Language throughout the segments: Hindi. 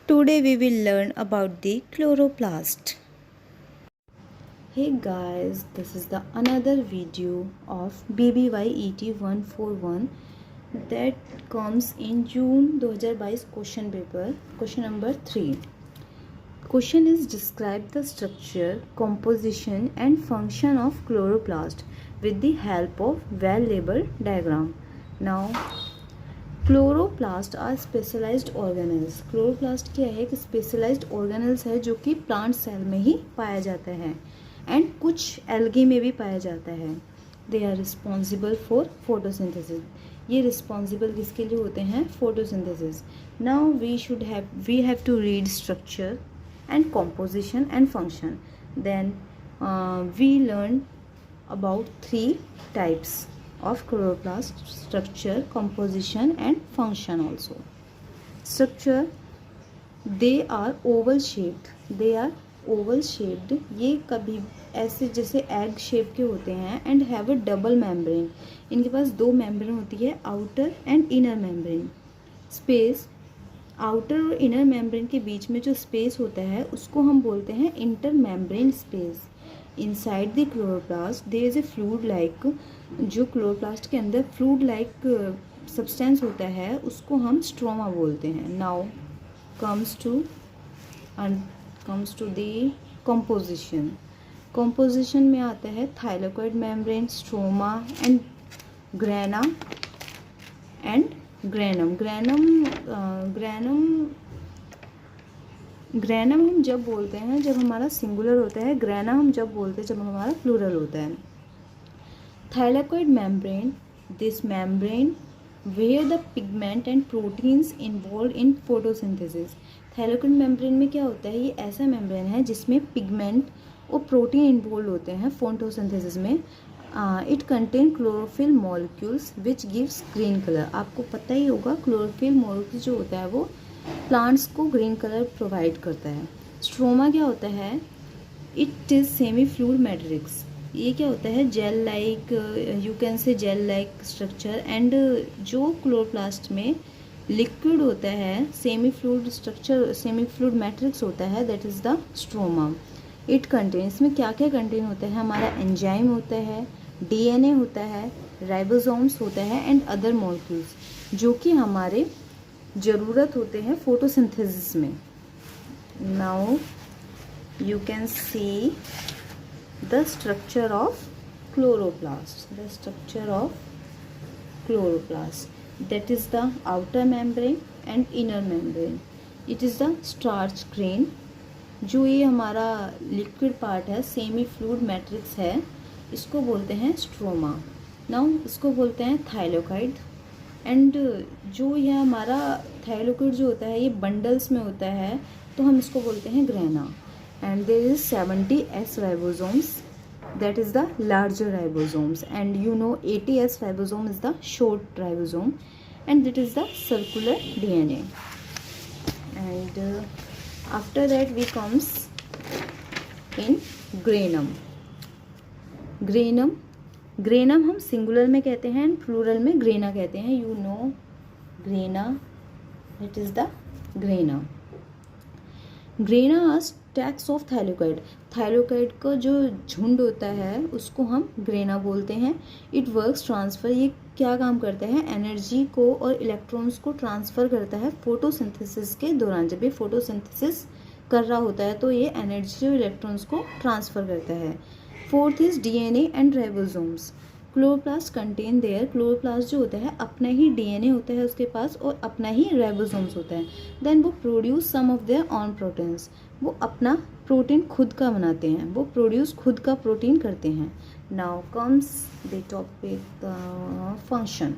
Today we will learn about the chloroplast. Hey guys, this is the another video of BBYET 141 that comes in June 2022 question paper, question number 3. Question is describe the structure, composition and function of chloroplast with the help of well-labeled diagram. Now chloroplast are specialised organelles. Chloroplast क्या है कि स्पेशलाइज्ड ऑर्गेनल्स है जो कि प्लांट सेल में ही पाया जाता है एंड कुछ एल्गी में भी पाया जाता है. They are responsible for photosynthesis. ये रिस्पॉन्सिबल किसके लिए होते हैं? Photosynthesis. Now we have to read structure and composition and function. Then we learn about 3 types of chloroplast: structure, composition and function also. Structure, they are oval shaped. ये कभी ऐसे जैसे एग शेप के होते हैं and have a double membrane. इनके पास 2 मेम्ब्रेन होती है, outer and inner membrane. Space, outer और इनर मेम्ब्रेन के बीच में जो स्पेस होता है उसको हम बोलते हैं inter membrane space. Inside the chloroplast there is a fluid like, जो क्लोरोप्लास्ट के अंदर फ्लूइड लाइक सब्सटेंस होता है उसको हम स्ट्रोमा बोलते हैं. Now comes to the composition. Composition में आता है thylakoid membrane, stroma and grana and granum. Granum हम जब बोलते हैं जब हमारा सिंगुलर होता है, ग्रेना हम जब बोलते हैं जब हमारा प्लूरल होता है. Thylakoid membrane, this membrane where the pigment and proteins involve in photosynthesis. Thylakoid membrane में क्या होता है? ये ऐसा मेम्ब्रेन है जिसमें पिगमेंट और प्रोटीन इन्वॉल्व होते हैं फोटोसिंथेसिस में. It contain chlorophyll molecules which gives green colour. आपको पता ही होगा क्लोरोफिल मॉलिक्यूल जो होता है वो प्लांट्स को ग्रीन कलर प्रोवाइड करता है. स्ट्रोमा क्या होता है? It is semi fluid matrix. ये क्या होता है? Gel like, you can say gel like structure. And जो क्लोरोप्लास्ट में लिक्विड होता है, semi fluid structure, semi fluid matrix होता है, that is the stroma. It contain, इसमें क्या क्या कंटेन होता है? हमारा एंजाइम होता है, डीएनए होता है, राइबोसोम्स होता है एंड अदर मॉलिक्यूल्स जो कि हमारे ज़रूरत होते हैं फोटोसिंथेसिस में. Now you can see the structure of chloroplast. That is the outer membrane and inner membrane. It is the starch grain. जो ये हमारा लिक्विड पार्ट है, सेमी फ्लूइड मैट्रिक्स है, इसको बोलते हैं स्ट्रोमा. नाउ इसको बोलते हैं थाइलाकोइड. एंड जो यह हमारा थाइलाकोइड जो होता है ये बंडल्स में होता है तो हम इसको बोलते हैं grana. And there is 70S ribosomes, that is the larger ribosomes. And you know 80S ribosome is the short ribosome and that is the circular DNA. And after that we comes in granum हम सिंगुलर में कहते हैं एंड प्लूरल में ग्रेना कहते हैं. You know grana, that is the grana. Grana stacks of thylakoid. Thylakoid का जो झुंड होता है उसको हम ग्रेना बोलते हैं. It works transfer. ये क्या काम करता है? एनर्जी को और इलेक्ट्रॉन्स को ट्रांसफ़र करता है फोटोसिंथेसिस के दौरान. जब ये फोटोसिंथेसिस कर रहा होता है तो ये एनर्जी और इलेक्ट्रॉन्स को ट्रांसफ़र करता है. Fourth is DNA and ribosomes. Chloroplast contain their, chloroplast जो होता है अपना ही DNA होता है उसके पास और अपना ही राइबोसोम्स होता है. देन वो produce some of their own proteins. वो अपना प्रोटीन खुद का बनाते हैं, वो प्रोड्यूस खुद का प्रोटीन करते हैं. Now comes the topic function.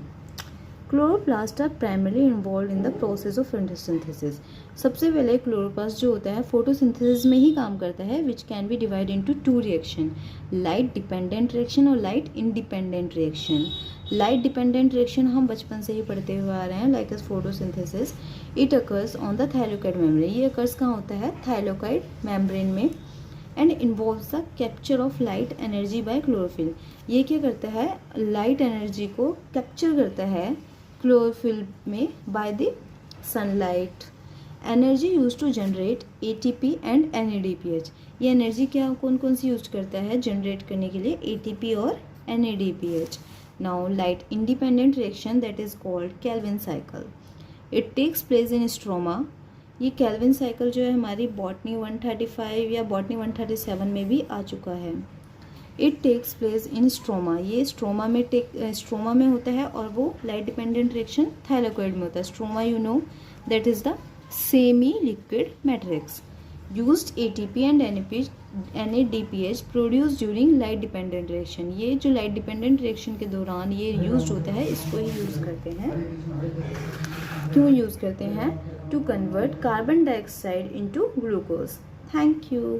Chloroplast are primarily involve in the process of photosynthesis. सबसे पहले क्लोरोप्लास्ट जो होता है फोटोसिंथेसिस में ही काम करता है, which can be divide into 2 reaction, light dependent reaction और light independent reaction. Light dependent reaction हम बचपन से ही पढ़ते हुए आ रहे हैं, like as photosynthesis. It occurs on the thylakoid membrane. ये अकर्स कहाँ होता है? थाइलाकोइड मेम्ब्रेन में. And involves the capture of light energy by chlorophyll. ये क्या करता है? लाइट एनर्जी को कैप्चर करता है क्लोरोफिल में by the sunlight. Energy use to generate ATP and NADPH। ये एनर्जी क्या कौन कौन सी यूज करता है जनरेट करने के लिए? ATP और NADPH। Now light independent reaction that is called Calvin cycle. It takes place in stroma. ये केल्विन साइकिल जो है हमारी बॉटनी 135 या बॉटनी 137 में भी आ चुका है। It takes place in stroma. ये स्ट्रोमा में होता है और वो लाइट डिपेंडेंट रिएक्शन थाइलाकोइड में होता है। Stroma you know that is the semi liquid matrix. Used ATP and NADPH produce during light dependent reaction. ये जो लाइट डिपेंडेंट रिएक्शन के दौरान ये यूज होता है, इसको ही यूज करते हैं। क्यों यूज करते हैं? To convert carbon dioxide into glucose. Thank you.